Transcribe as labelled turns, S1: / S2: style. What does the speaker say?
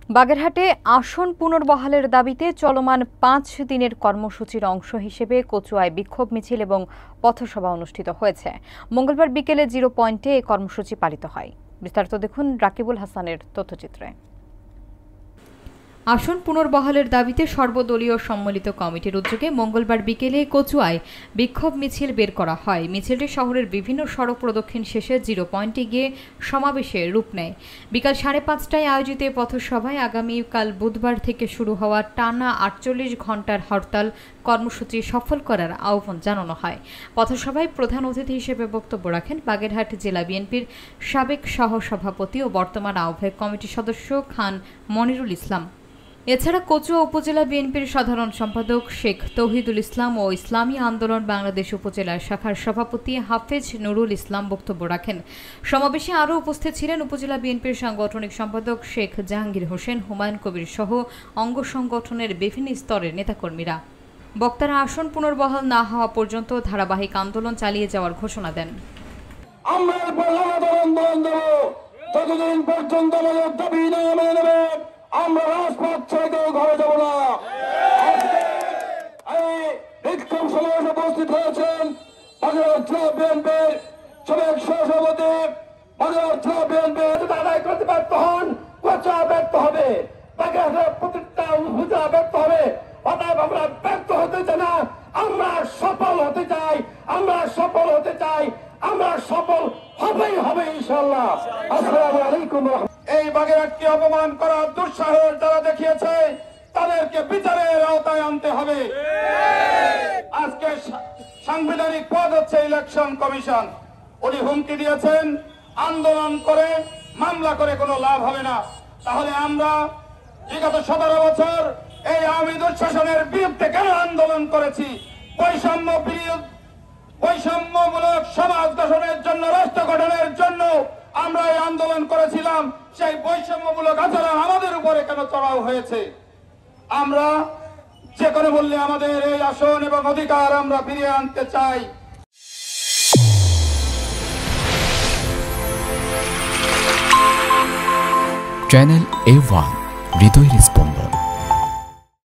S1: বাগেরহাটে আসন পুনর্বহালের দাবিতে চলমান ৫ দিনের কর্মসূচির অংশ হিসেবে কচুয়ায় বিক্ষোভ মিছিল এবং পথসভা অনুষ্ঠিত হয়েছে। মঙ্গলবার বিকেলে 0 পয়েন্টে এই কর্মসূচি পালিত হয়। বিস্তারিত দেখুন রাকিবুল হাসানের তথ্যচিত্রে। আসন পুনর্বহালের দাবিতে সর্বদলীয় সম্মিলিত কমিটির উদ্যোগে মঙ্গলবার বিকেলে কচুয়ায় বিক্ষোভ মিছিল বের করা হয়। মিছিলটি শহরের বিভিন্ন সড়ক প্রদক্ষিণ শেষে 0 পয়েন্টে গিয়ে সমাবেশে রূপ নেয়। বিকাল 5:30টায় আয়োজিত পথসভায় আগামীকাল বুধবার থেকে শুরু হওয়া টানা 48 ঘণ্টার হরতাল কর্মসূচি সফল করার আহ্বান জানানো হয়। পথসভায় প্রধান অতিথি হিসেবে বক্তব্য রাখেন বাগেরহাট জেলা বিএনপির সাবেক সহসভাপতি ও বর্তমান আহ্বায়ক কমিটির সদস্য খান মনিরুল ইসলাম। এছাড়া কচুয়া উপজেলা বিএনপির সাধারণ সম্পাদক শেখ তৌহিদুল ইসলাম ও ইসলামী আন্দোলন বাংলাদেশ উপজেলা শাখার সভাপতি হাফেজ নুরুল ইসলাম বক্তব্য রাখেন। সমাবেশে আরও উপস্থিত ছিলেন উপজেলা বিএনপির সাংগঠনিক সম্পাদক শেখ জাহাঙ্গীর হোসেন, হুমায়ুন কবির সহ অঙ্গ সংগঠনের বিভিন্ন স্তরের নেতাকর্মীরা। বক্তারা আসন পুনর্বহাল না হওয়া পর্যন্ত ধারাবাহিক আন্দোলন চালিয়ে যাওয়ার ঘোষণা দেন।
S2: আমরা রাজপথ ছেড়ে কেউ ঘরে যাব না। বিক্ষোভ সমাবেশে উপস্থিত হয়েছেন বাগেরহাট বিএনপির সাবেক সহসভাপতি, বাগেরহাট বিএনপির আদায় করতে ব্যর্থ হন, কচুয়া ব্যর্থ হবে, বাগেরহাটের প্রতিটা উপজেলা ব্যর্থ হবে। অতএব আমরা ব্যর্থ হতে চাই না, আমরা সফল হতে চাই, আমরা সফল হতে চাই, আমরা সফল হবেই হবে ইনশাআল্লাহ। আসসালামু আলাইকুম। এই বাগেরহাটকে অপমান করার দুঃসাহস যারা দেখিয়েছে তাদেরকে বিচারের আওতায় আনতে হবে। আজকে সাংবিধানিক পদ হচ্ছে ইলেকশন কমিশন। উনি হুমকি দিয়েছেন আন্দোলন করে মামলা করে কোনো লাভ হবে না। তাহলে আমরা বিগত 17 বছর এই আওয়ামী দুঃশাসনের বিরুদ্ধে কেন আন্দোলন করেছি? বৈষম্যমূলক সমাজ গঠনের জন্য, রাষ্ট্র গঠনের জন্য আমরা এই আন্দোলন করেছিলাম। সেই বৈষম্যমূলক আচরণ আমাদের উপরে কেন চড়াও হয়েছে? আমরা যে কোনো মূল্যে আমাদের এই আসন এবং অধিকার আমরা ফিরিয়ে আনতে চাই।
S3: চ্যানেল A1 হৃদয়ের স্পন্দন।